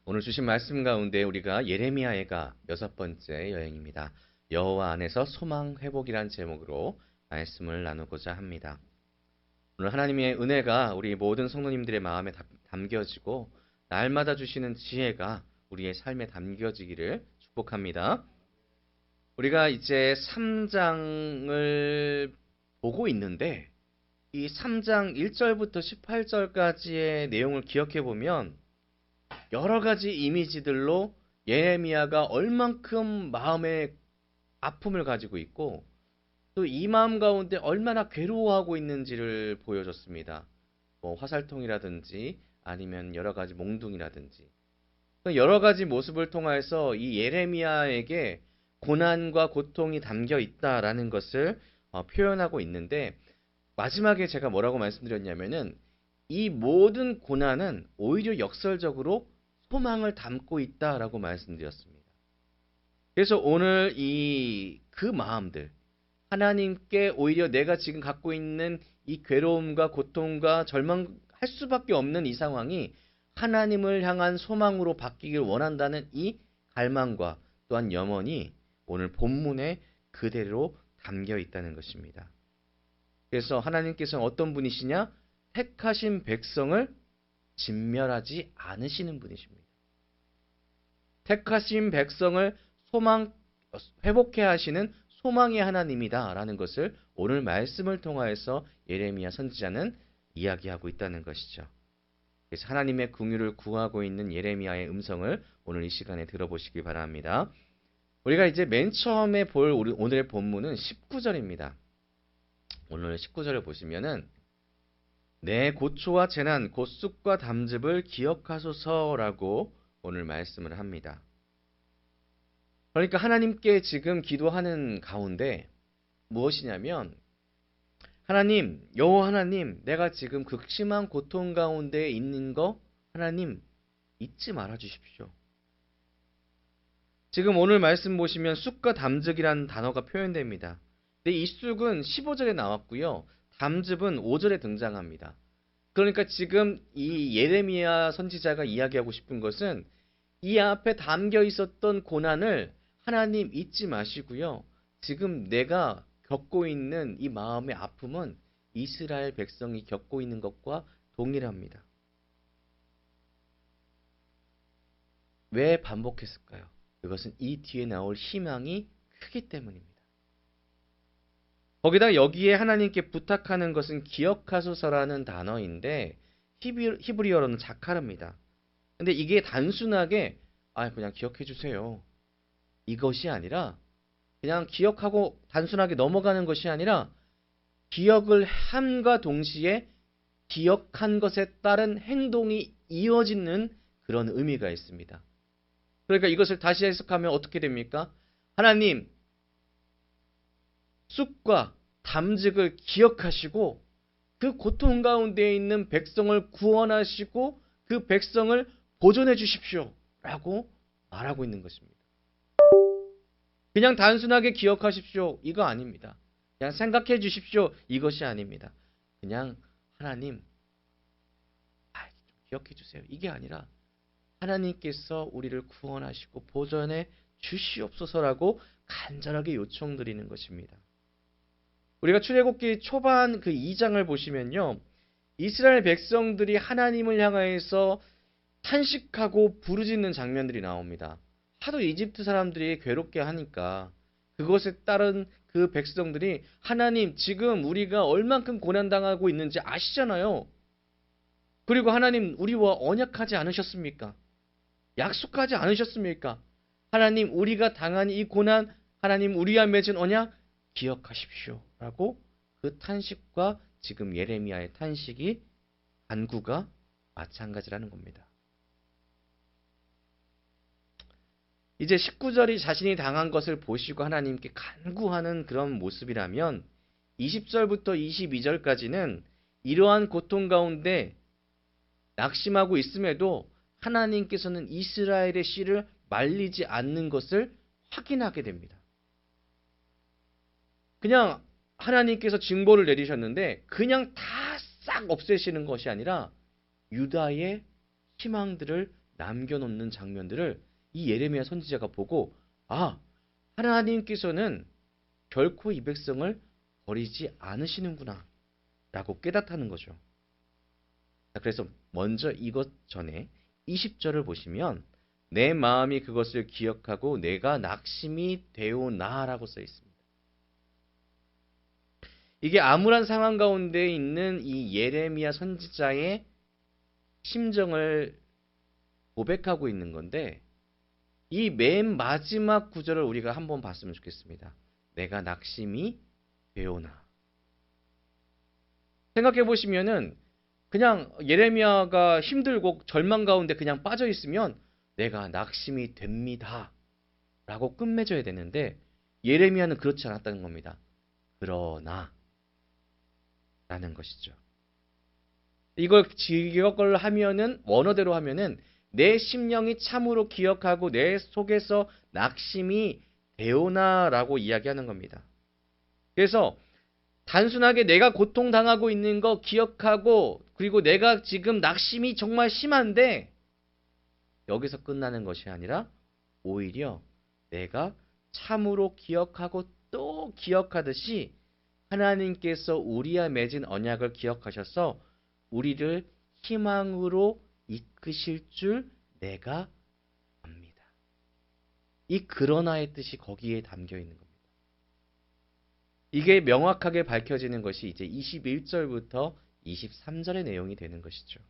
오늘 주신 말씀 가운데 우리가 예레미야에가 6번째 여행입니다. 여호와 안에서 소망 회복이란 제목으로 말씀을 나누고자 합니다. 오늘 하나님의 은혜가 우리 모든 성도님들의 마음에 담겨지고 날마다 주시는 지혜가 우리의 삶에 담겨지기를 축복합니다. 우리가 이제 3장을 보고 있는데 이 3장 1절부터 18절까지의 내용을 기억해 보면 여러 가지 이미지들로 예레미야가 얼만큼 마음의 아픔을 가지고 있고 또 이 마음 가운데 얼마나 괴로워하고 있는지를 보여줬습니다. 뭐 화살통이라든지 아니면 여러 가지 몽둥이라든지 여러 가지 모습을 통해서 이 예레미야에게 고난과 고통이 담겨 있다라는 것을 표현하고 있는데 마지막에 제가 뭐라고 말씀드렸냐면은 이 모든 고난은 오히려 역설적으로 소망을 담고 있다라고 말씀드렸습니다. 그래서 오늘 그 마음들, 하나님께 오히려 내가 지금 갖고 있는 이 괴로움과 고통과 절망할 수밖에 없는 이 상황이 하나님을 향한 소망으로 바뀌길 원한다는 이 갈망과 또한 염원이 오늘 본문에 그대로 담겨 있다는 것입니다. 그래서 하나님께서는 어떤 분이시냐? 택하신 백성을 진멸하지 않으시는 분이십니다. 택하신 백성을 회복해 하시는 소망의 하나님이다라는 것을 오늘 말씀을 통하여서 예레미야 선지자는 이야기하고 있다는 것이죠. 그래서 하나님의 긍휼을 구하고 있는 예레미야의 음성을 오늘 이 시간에 들어보시기 바랍니다. 우리가 이제 맨 처음에 볼 오늘의 본문은 19절입니다. 오늘 19절을 보시면은 내 고초와 재난, 곧 쑥과 담즙을 기억하소서라고 오늘 말씀을 합니다. 그러니까 하나님께 지금 기도하는 가운데 무엇이냐면 하나님, 여호와 하나님, 내가 지금 극심한 고통 가운데 있는 거 하나님 잊지 말아 주십시오. 지금 오늘 말씀 보시면 쑥과 담즙이라는 단어가 표현됩니다. 근데 이 쑥은 15절에 나왔고요. 담즙은 5절에 등장합니다. 그러니까 지금 이 예레미야 선지자가 이야기하고 싶은 것은 이 앞에 담겨 있었던 고난을 하나님 잊지 마시고요. 지금 내가 겪고 있는 이 마음의 아픔은 이스라엘 백성이 겪고 있는 것과 동일합니다. 왜 반복했을까요? 그것은 이 뒤에 나올 희망이 크기 때문입니다. 거기다 여기에 하나님께 부탁하는 것은 기억하소서라는 단어인데 히브리어로는 자카르입니다. 근데 이게 단순하게 그냥 기억해 주세요. 이것이 아니라 그냥 기억하고 단순하게 넘어가는 것이 아니라 기억을 함과 동시에 기억한 것에 따른 행동이 이어지는 그런 의미가 있습니다. 그러니까 이것을 다시 해석하면 어떻게 됩니까? 하나님, 쑥과 담즙을 기억하시고 그 고통 가운데 있는 백성을 구원하시고 그 백성을 보존해 주십시오. 라고 말하고 있는 것입니다. 그냥 단순하게 기억하십시오. 이거 아닙니다. 그냥 생각해 주십시오. 이것이 아닙니다. 그냥 하나님, 기억해 주세요. 이게 아니라 하나님께서 우리를 구원하시고 보존해 주시옵소서라고 간절하게 요청드리는 것입니다. 우리가 출애굽기 초반 그 2장을 보시면요. 이스라엘 백성들이 하나님을 향하여서 탄식하고 부르짖는 장면들이 나옵니다. 하도 이집트 사람들이 괴롭게 하니까 그것에 따른 그 백성들이 하나님 지금 우리가 얼만큼 고난당하고 있는지 아시잖아요. 그리고 하나님 우리와 언약하지 않으셨습니까? 약속하지 않으셨습니까? 하나님 우리가 당한 이 고난 하나님 우리와 맺은 언약 기억하십시오. 라고 그 탄식과 지금 예레미야의 탄식이 간구가 마찬가지라는 겁니다. 이제 19절이 자신이 당한 것을 보시고 하나님께 간구하는 그런 모습이라면 20절부터 22절까지는 이러한 고통 가운데 낙심하고 있음에도 하나님께서는 이스라엘의 씨를 말리지 않는 것을 확인하게 됩니다. 그냥 하나님께서 징벌을 내리셨는데 그냥 다 싹 없애시는 것이 아니라 유다의 희망들을 남겨놓는 장면들을 이 예레미야 선지자가 보고 아, 하나님께서는 결코 이 백성을 버리지 않으시는구나 라고 깨닫는 거죠. 그래서 먼저 이것 전에 20절을 보시면 내 마음이 그것을 기억하고 내가 낙심이 되오나라고 써 있습니다. 이게 암울한 상황 가운데 있는 이 예레미야 선지자의 심정을 고백하고 있는 건데 이 맨 마지막 구절을 우리가 한번 봤으면 좋겠습니다. 내가 낙심이 되오나. 생각해 보시면은 그냥 예레미야가 힘들고 절망 가운데 그냥 빠져 있으면 내가 낙심이 됩니다 라고 끝맺어야 되는데 예레미야는 그렇지 않았다는 겁니다. 그러나 라는 것이죠. 이걸 하면은 원어대로 하면은 내 심령이 참으로 기억하고 내 속에서 낙심이 되오나라고 이야기하는 겁니다. 그래서 단순하게 내가 고통당하고 있는 거 기억하고 그리고 내가 지금 낙심이 정말 심한데 여기서 끝나는 것이 아니라 오히려 내가 참으로 기억하고 또 기억하듯이 하나님께서 우리와 맺은 언약을 기억하셔서 우리를 희망으로 이끄실 줄 내가 압니다. 이 그러나의 뜻이 거기에 담겨 있는 겁니다. 이게 명확하게 밝혀지는 것이 이제 21절부터 23절의 내용이 되는 것이죠.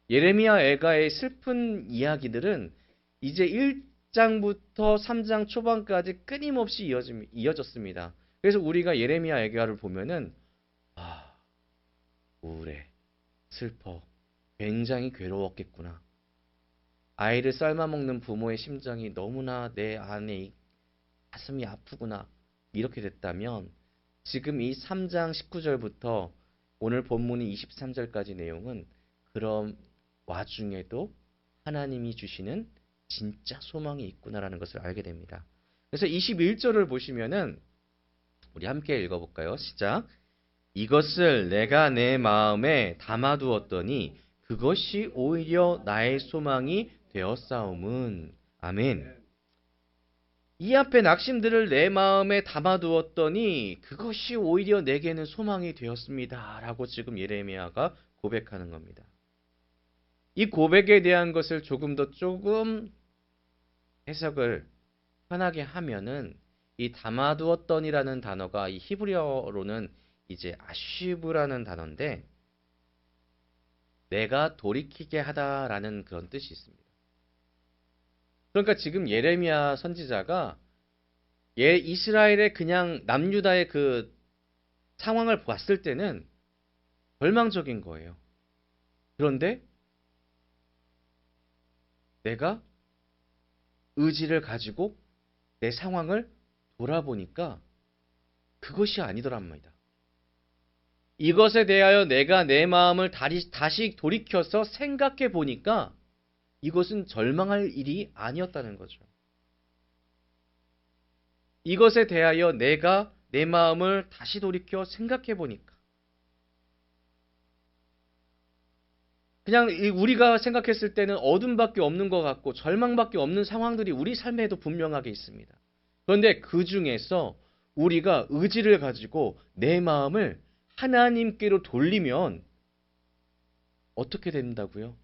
예레미야 애가의 슬픈 이야기들은 이제 1장부터 3장 초반까지 끊임없이 이어졌습니다. 그래서 우리가 예레미야 애가를 보면은 우울해, 슬퍼, 굉장히 괴로웠겠구나. 아이를 삶아먹는 부모의 심정이 너무나 내 안에 가슴이 아프구나. 이렇게 됐다면 지금 이 3장 19절부터 오늘 본문이 23절까지 내용은 그런 와중에도 하나님이 주시는 진짜 소망이 있구나라는 것을 알게 됩니다. 그래서 21절을 보시면은 우리 함께 읽어볼까요? 시작. 이것을 내가 내 마음에 담아두었더니 그것이 오히려 나의 소망이 되었사옴은. 아멘. 이 앞에 낙심들을 내 마음에 담아두었더니 그것이 오히려 내게는 소망이 되었습니다. 라고 지금 예레미야가 고백하는 겁니다. 이 고백에 대한 것을 조금 해석을 편하게 하면은 이 담아두었더니라는 단어가 이 히브리어로는 이제 아쉬브라는 단어인데 내가 돌이키게 하다라는 그런 뜻이 있습니다. 그러니까 지금 예레미야 선지자가 이스라엘의 그냥 남유다의 그 상황을 봤을 때는 절망적인 거예요. 그런데 내가 의지를 가지고 내 상황을 돌아보니까 그것이 아니더란 말이다. 이것에 대하여 내가 내 마음을 다시 돌이켜서 생각해 보니까 이것은 절망할 일이 아니었다는 거죠. 이것에 대하여 내가 내 마음을 다시 돌이켜 생각해 보니까 그냥 우리가 생각했을 때는 어둠밖에 없는 것 같고 절망밖에 없는 상황들이 우리 삶에도 분명하게 있습니다. 그런데 그 중에서 우리가 의지를 가지고 내 마음을 하나님께로 돌리면 어떻게 된다고요?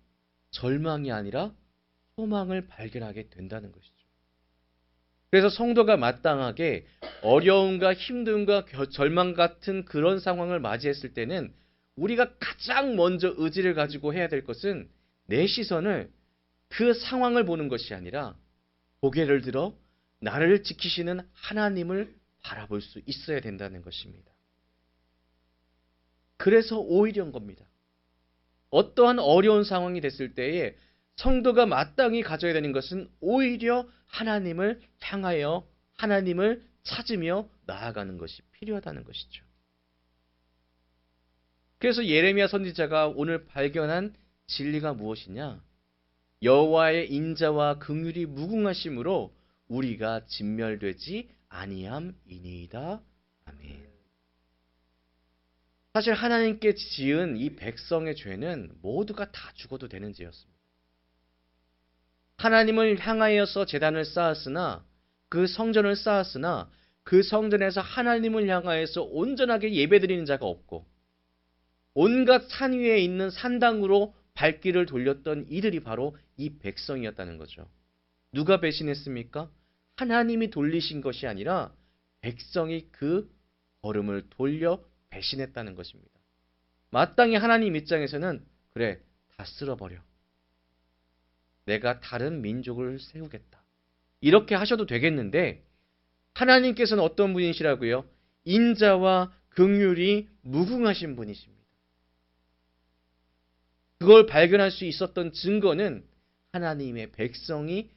절망이 아니라 소망을 발견하게 된다는 것이죠. 그래서 성도가 마땅하게 어려움과 힘듦과 절망 같은 그런 상황을 맞이했을 때는 우리가 가장 먼저 의지를 가지고 해야 될 것은 내 시선을 그 상황을 보는 것이 아니라 고개를 들어 나를 지키시는 하나님을 바라볼 수 있어야 된다는 것입니다. 그래서 오히려인 겁니다. 어떠한 어려운 상황이 됐을 때에 성도가 마땅히 가져야 되는 것은 오히려 하나님을 향하여 하나님을 찾으며 나아가는 것이 필요하다는 것이죠. 그래서 예레미야 선지자가 오늘 발견한 진리가 무엇이냐? 여호와의 인자와 긍휼이 무궁하심으로 우리가 진멸되지 아니함이니이다. 아멘. 사실 하나님께 지은 이 백성의 죄는 모두가 다 죽어도 되는 죄였습니다. 하나님을 향하여서 제단을 쌓았으나 그 성전을 쌓았으나 그 성전에서 하나님을 향하여서 온전하게 예배드리는 자가 없고 온갖 산 위에 있는 산당으로 발길을 돌렸던 이들이 바로 이 백성이었다는 거죠. 누가 배신했습니까? 하나님이 돌리신 것이 아니라 백성이 그 걸음을 돌려 배신했다는 것입니다. 마땅히 하나님 입장에서는 그래, 다 쓸어버려. 내가 다른 민족을 세우겠다. 이렇게 하셔도 되겠는데 하나님께서는 어떤 분이시라고요? 인자와 긍휼이 무궁하신 분이십니다. 그걸 발견할 수 있었던 증거는 하나님의 백성이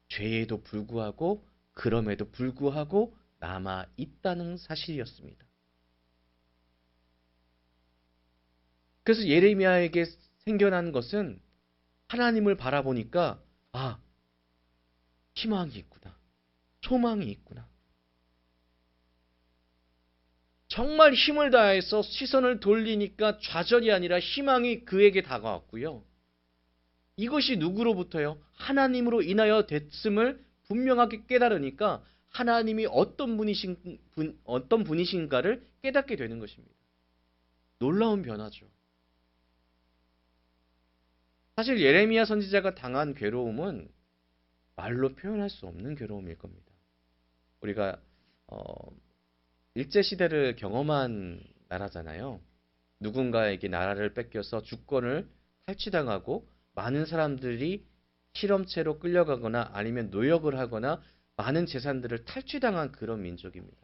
죄에도 불구하고 그럼에도 불구하고 남아 있다는 사실이었습니다. 그래서 예레미야에게 생겨난 것은 하나님을 바라보니까 희망이 있구나. 소망이 있구나. 정말 힘을 다해서 시선을 돌리니까 좌절이 아니라 희망이 그에게 다가왔고요. 이것이 누구로부터요? 하나님으로 인하여 됐음을 분명하게 깨달으니까 하나님이 어떤 분이신가를 깨닫게 되는 것입니다. 놀라운 변화죠. 사실 예레미야 선지자가 당한 괴로움은 말로 표현할 수 없는 괴로움일 겁니다. 우리가 일제시대를 경험한 나라잖아요. 누군가에게 나라를 뺏겨서 주권을 탈취당하고 많은 사람들이 실험체로 끌려가거나 아니면 노역을 하거나 많은 재산들을 탈취당한 그런 민족입니다.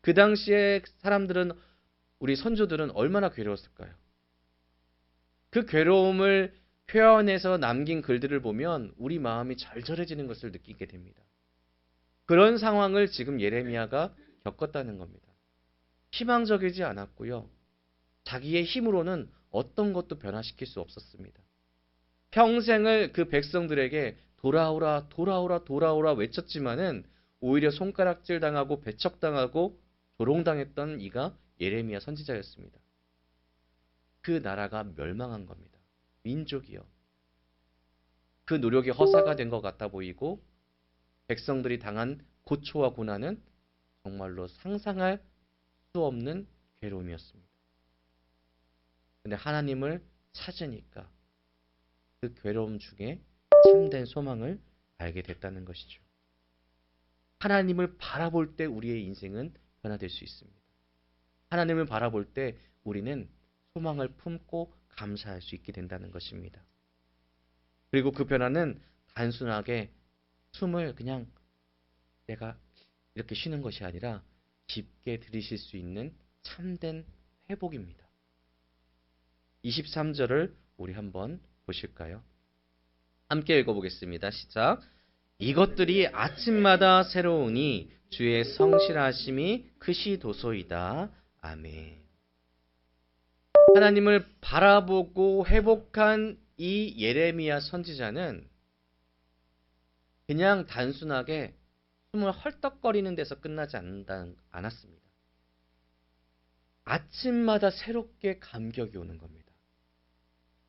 그 당시에 사람들은, 우리 선조들은 얼마나 괴로웠을까요? 그 괴로움을 표현해서 남긴 글들을 보면 우리 마음이 절절해지는 것을 느끼게 됩니다. 그런 상황을 지금 예레미야가 겪었다는 겁니다. 희망적이지 않았고요. 자기의 힘으로는 어떤 것도 변화시킬 수 없었습니다. 평생을 그 백성들에게 돌아오라, 돌아오라, 돌아오라 외쳤지만은 오히려 손가락질 당하고 배척당하고 조롱당했던 이가 예레미야 선지자였습니다. 그 나라가 멸망한 겁니다. 민족이요. 그 노력이 허사가 된 것 같아 보이고 백성들이 당한 고초와 고난은 정말로 상상할 수 없는 괴로움이었습니다. 근데 하나님을 찾으니까 그 괴로움 중에 참된 소망을 알게 됐다는 것이죠. 하나님을 바라볼 때 우리의 인생은 변화될 수 있습니다. 하나님을 바라볼 때 우리는 소망을 품고 감사할 수 있게 된다는 것입니다. 그리고 그 변화는 단순하게 숨을 그냥 내가 이렇게 쉬는 것이 아니라 깊게 들이쉴 수 있는 참된 회복입니다. 23절을 우리 한번 보실까요? 함께 읽어보겠습니다. 시작. 이것들이 아침마다 새로우니 주의 성실하심이 크시도소이다. 아멘. 하나님을 바라보고 회복한 이 예레미야 선지자는 그냥 단순하게 숨을 헐떡거리는 데서 끝나지 않았습니다. 아침마다 새롭게 감격이 오는 겁니다.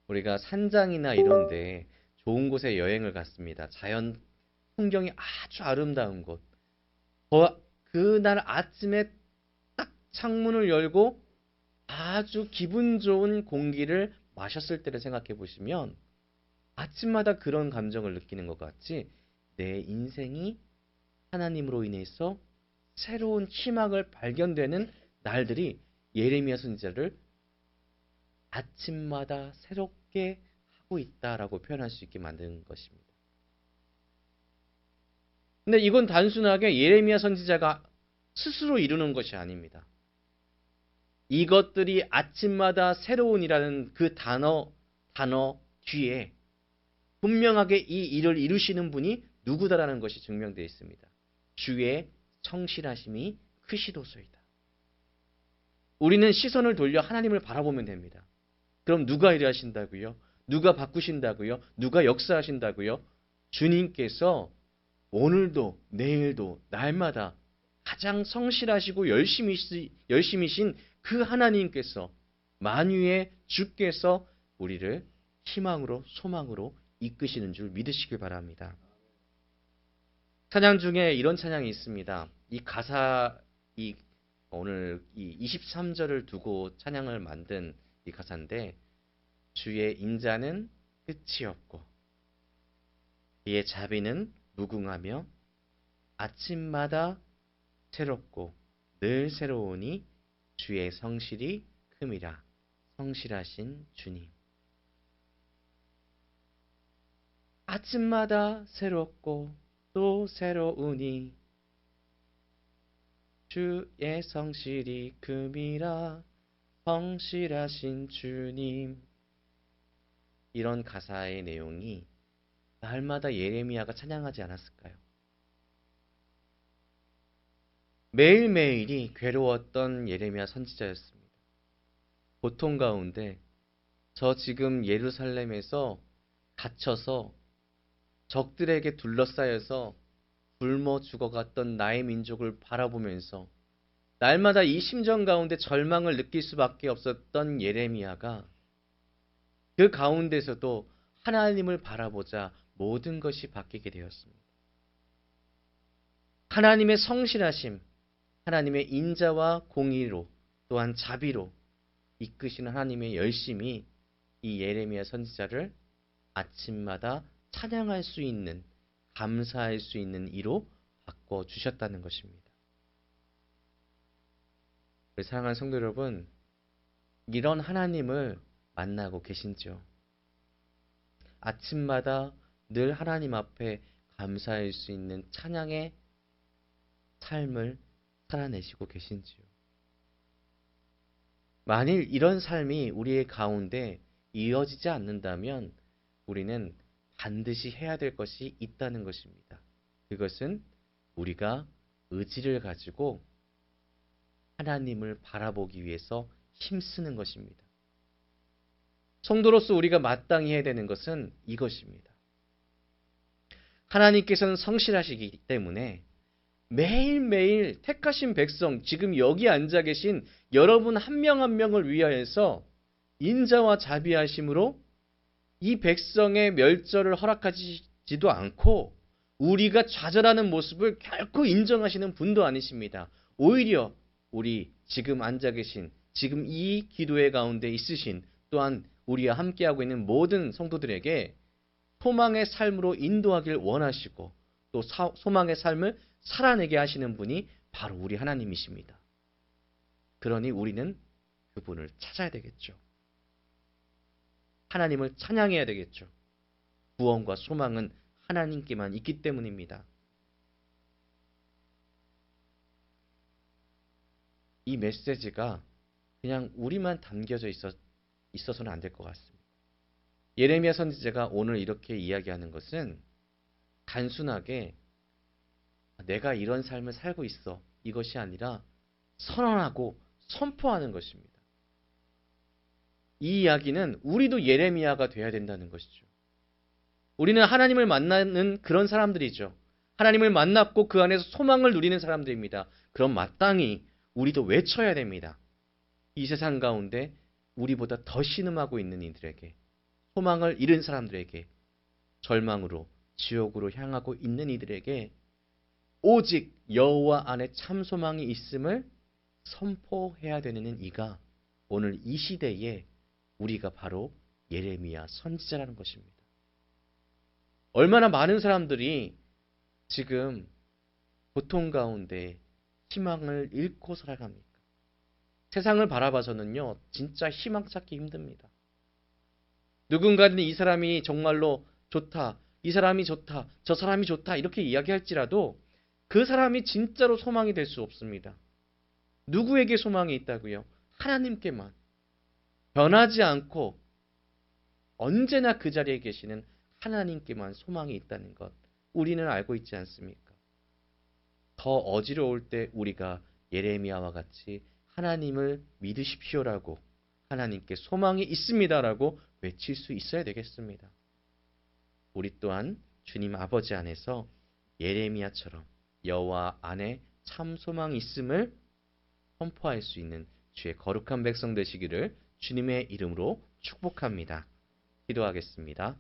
우리가 산장이나 이런데 좋은 곳에 여행을 갔습니다. 자연 풍경이 아주 아름다운 곳. 그날 아침에 딱 창문을 열고 아주 기분 좋은 공기를 마셨을 때를 생각해 보시면 아침마다 그런 감정을 느끼는 것 같이 내 인생이 하나님으로 인해서 새로운 희망을 발견되는 날들이 예레미야 선지자를 아침마다 새롭게 하고 있다라고 표현할 수 있게 만드는 것입니다. 근데 이건 단순하게 예레미야 선지자가 스스로 이루는 것이 아닙니다. 이것들이 아침마다 새로운이라는 그 단어 뒤에 분명하게 이 일을 이루시는 분이 누구다라는 것이 증명되어 있습니다. 주의 성실하심이 크시도소이다. 우리는 시선을 돌려 하나님을 바라보면 됩니다. 그럼 누가 일하신다고요? 누가 바꾸신다고요? 누가 역사하신다고요? 주님께서 오늘도 내일도 날마다 가장 성실하시고 열심이신 그 하나님께서 만유의 주께서 우리를 희망으로 소망으로 이끄시는 줄 믿으시길 바랍니다. 찬양 중에 이런 찬양이 있습니다. 이 가사, 오늘 이 23절을 두고 찬양을 만든 이 가사인데, 주의 인자는 끝이 없고 그의 자비는 무궁하며 아침마다 새롭고 늘 새로우니 주의 성실이 큼이라. 성실하신 주님. 아침마다 새롭고 또 새로우니 주의 성실이 큼이라. 성실하신 주님. 이런 가사의 내용이 날마다 예레미야가 찬양하지 않았을까요? 매일매일이 괴로웠던 예레미야 선지자였습니다. 고통 가운데 저 지금 예루살렘에서 갇혀서 적들에게 둘러싸여서 굶어 죽어갔던 나의 민족을 바라보면서 날마다 이 심정 가운데 절망을 느낄 수밖에 없었던 예레미야가 그 가운데서도 하나님을 바라보자 모든 것이 바뀌게 되었습니다. 하나님의 성실하심, 하나님의 인자와 공의로 또한 자비로 이끄시는 하나님의 열심이 이 예레미야 선지자를 아침마다 찬양할 수 있는, 감사할 수 있는 이로 바꿔주셨다는 것입니다. 사랑하는 성도 여러분, 이런 하나님을 만나고 계신지요? 아침마다 늘 하나님 앞에 감사할 수 있는 찬양의 삶을 살아내시고 계신지요? 만일 이런 삶이 우리의 가운데 이어지지 않는다면 우리는 반드시 해야 될 것이 있다는 것입니다. 그것은 우리가 의지를 가지고 하나님을 바라보기 위해서 힘쓰는 것입니다. 성도로서 우리가 마땅히 해야 되는 것은 이것입니다. 하나님께서는 성실하시기 때문에 매일매일 택하신 백성, 지금 여기 앉아 계신 여러분 한 명 한 명을 위하여서 인자와 자비하심으로 이 백성의 멸절을 허락하지도 않고 우리가 좌절하는 모습을 결코 인정하시는 분도 아니십니다. 오히려 우리 지금 앉아 계신, 지금 이 기도회 가운데 있으신, 또한 우리와 함께하고 있는 모든 성도들에게 소망의 삶으로 인도하길 원하시고 또 소망의 삶을 살아내게 하시는 분이 바로 우리 하나님이십니다. 그러니 우리는 그분을 찾아야 되겠죠. 하나님을 찬양해야 되겠죠. 구원과 소망은 하나님께만 있기 때문입니다. 이 메시지가 그냥 우리만 담겨져 있어서는 안 될 것 같습니다. 예레미야 선지자가 오늘 이렇게 이야기하는 것은 단순하게 내가 이런 삶을 살고 있어, 이것이 아니라 선언하고 선포하는 것입니다. 이 이야기는 우리도 예레미야가 돼야 된다는 것이죠. 우리는 하나님을 만나는 그런 사람들이죠. 하나님을 만났고 그 안에서 소망을 누리는 사람들입니다. 그럼 마땅히 우리도 외쳐야 됩니다. 이 세상 가운데 우리보다 더 신음하고 있는 이들에게, 소망을 잃은 사람들에게, 절망으로 지옥으로 향하고 있는 이들에게 오직 여호와 안에 참 소망이 있음을 선포해야 되는 이가 오늘 이 시대에 우리가 바로 예레미야 선지자라는 것입니다. 얼마나 많은 사람들이 지금 고통 가운데 희망을 잃고 살아갑니까? 세상을 바라봐서는요, 진짜 희망 찾기 힘듭니다. 누군가는 이 사람이 정말로 좋다, 이 사람이 좋다, 저 사람이 좋다 이렇게 이야기할지라도 그 사람이 진짜로 소망이 될 수 없습니다. 누구에게 소망이 있다고요? 하나님께만. 변하지 않고 언제나 그 자리에 계시는 하나님께만 소망이 있다는 것, 우리는 알고 있지 않습니까? 더 어지러울 때 우리가 예레미야와 같이 하나님을 믿으십시오라고, 하나님께 소망이 있습니다라고 외칠 수 있어야 되겠습니다. 우리 또한 주님 아버지 안에서 예레미야처럼 여호와 안에 참 소망이 있음을 선포할 수 있는 주의 거룩한 백성 되시기를 주님의 이름으로 축복합니다. 기도하겠습니다.